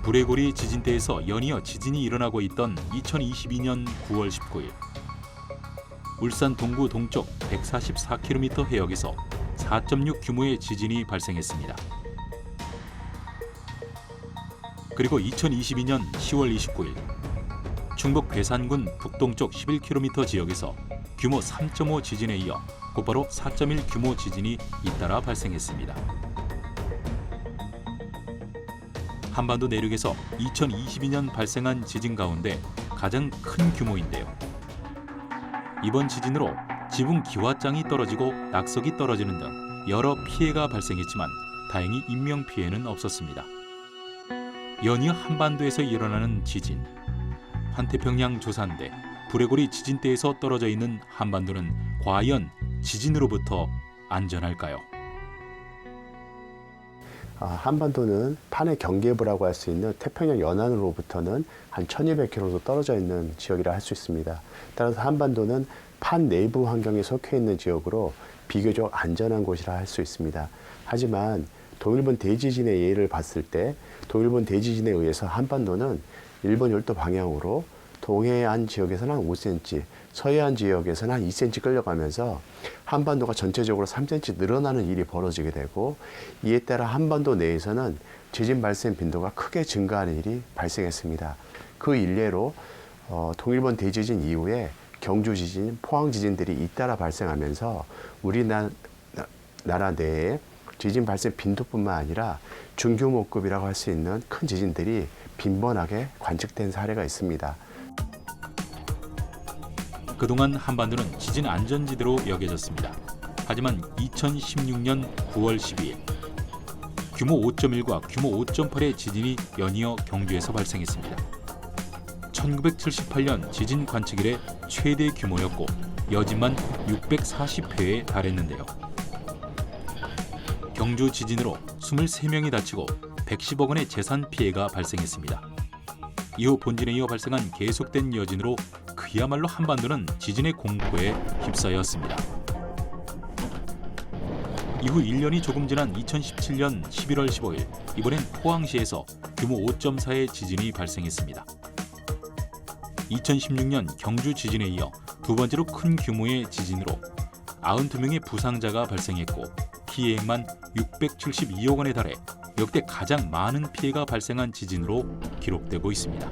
브레고리 지진대에서 연이어 지진이 일어나고 있던 2022년 9월 19일 울산 동구 동쪽 144km 해역에서 4.6 규모의 지진이 발생했습니다. 그리고 2022년 10월 29일 충북 괴산군 북동쪽 11km 지역에서 규모 3.5 지진에 이어 곧바로 4.1 규모 지진이 잇따라 발생했습니다. 한반도 내륙에서 2022년 발생한 지진 가운데 가장 큰 규모인데요. 이번 지진으로 지붕 기와장이 떨어지고 낙석이 떨어지는 등 여러 피해가 발생했지만 다행히 인명 피해는 없었습니다. 연이어 한반도에서 일어나는 지진, 환태평양 조산대, 브레고리 지진대에서 떨어져 있는 한반도는 과연 지진으로부터 안전할까요? 한반도는 판의 경계부라고 할 수 있는 태평양 연안으로부터는 한 1200km 떨어져 있는 지역이라 할 수 있습니다. 따라서 한반도는 판 내부 환경에 속해 있는 지역으로 비교적 안전한 곳이라 할 수 있습니다. 하지만 동일본 대지진의 예를 봤을 때 동일본 대지진에 의해서 한반도는 일본 열도 방향으로 동해안 지역에서는 한 5cm, 서해안 지역에서는 한 2cm 끌려가면서 한반도가 전체적으로 3cm 늘어나는 일이 벌어지게 되고 이에 따라 한반도 내에서는 지진 발생 빈도가 크게 증가하는 일이 발생했습니다. 그 일례로 동일본 대지진 이후에 경주 지진, 포항 지진들이 잇따라 발생하면서 우리나라 내에 지진 발생 빈도뿐만 아니라 중규모급이라고 할 수 있는 큰 지진들이 빈번하게 관측된 사례가 있습니다. 그동안 한반도는 지진 안전지대로 여겨졌습니다. 하지만 2016년 9월 12일 규모 5.1과 규모 5.8의 지진이 연이어 경주에서 발생했습니다. 1978년 지진 관측 이래 최대 규모였고 여진만 640회에 달했는데요. 경주 지진으로 23명이 다치고 110억 원의 재산 피해가 발생했습니다. 이후 본진에 이어 발생한 계속된 여진으로 그야말로 한반도는 지진의 공포에 휩싸였습니다. 이후 1년이 조금 지난 2017년 11월 15일 이번엔 포항시에서 규모 5.4의 지진이 발생했습니다. 2016년 경주 지진에 이어 두 번째로 큰 규모의 지진으로 92명의 부상자가 발생했고 피해액만 672억 원에 달해 역대 가장 많은 피해가 발생한 지진으로 기록되고 있습니다.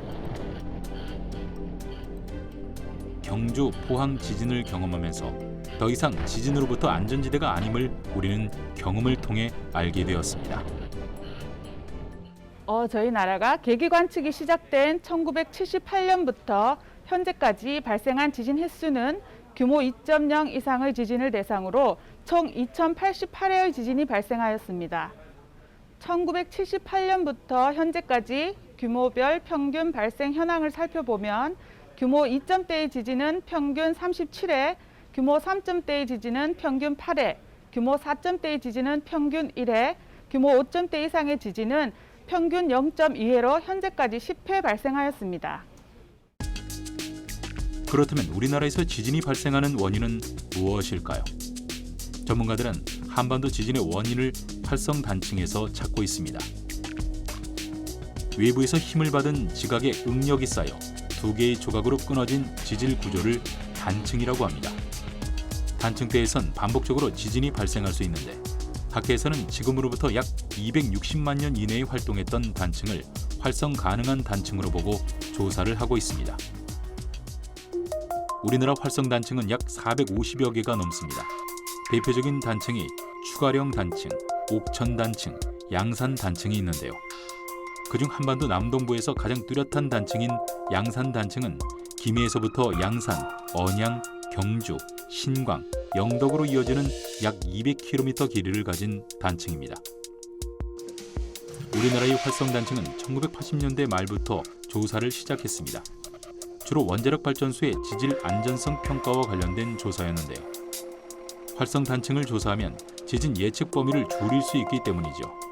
경주, 포항 지진을 경험하면서 더 이상 지진으로부터 안전지대가 아님을 우리는 경험을 통해 알게 되었습니다. 저희 나라가 계기 관측이 시작된 1978년부터 현재까지 발생한 지진 횟수는 규모 2.0 이상의 지진을 대상으로 총 2088회의 지진이 발생하였습니다. 1978년부터 현재까지 규모별 평균 발생 현황을 살펴보면 규모 2점대의 지진은 평균 37회, 규모 3점대의 지진은 평균 8회, 규모 4점대의 지진은 평균 1회, 규모 5점대 이상의 지진은 평균 0.2회로 현재까지 10회 발생하였습니다. 그렇다면 우리나라에서 지진이 발생하는 원인은 무엇일까요? 전문가들은 한반도 지진의 원인을 활성 단층에서 찾고 있습니다. 외부에서 힘을 받은 지각의 응력이 쌓여 두 개의 조각으로 끊어진 지질 구조를 단층이라고 합니다. 단층대에선 반복적으로 지진이 발생할 수 있는데 학회에서는 지금으로부터 약 260만 년 이내에 활동했던 단층을 활성 가능한 단층으로 보고 조사를 하고 있습니다. 우리나라 활성 단층은 약 450여 개가 넘습니다. 대표적인 단층이 추가령 단층, 옥천 단층, 양산 단층이 있는데요. 그중 한반도 남동부에서 가장 뚜렷한 단층인 양산 단층은 김해에서부터 양산, 언양, 경주, 신광, 영덕으로 이어지는 약 200km 길이를 가진 단층입니다. 우리나라의 활성 단층은 1980년대 말부터 조사를 시작했습니다. 주로 원자력 발전소의 지질 안전성 평가와 관련된 조사였는데요. 활성 단층을 조사하면 지진 예측 범위를 줄일 수 있기 때문이죠.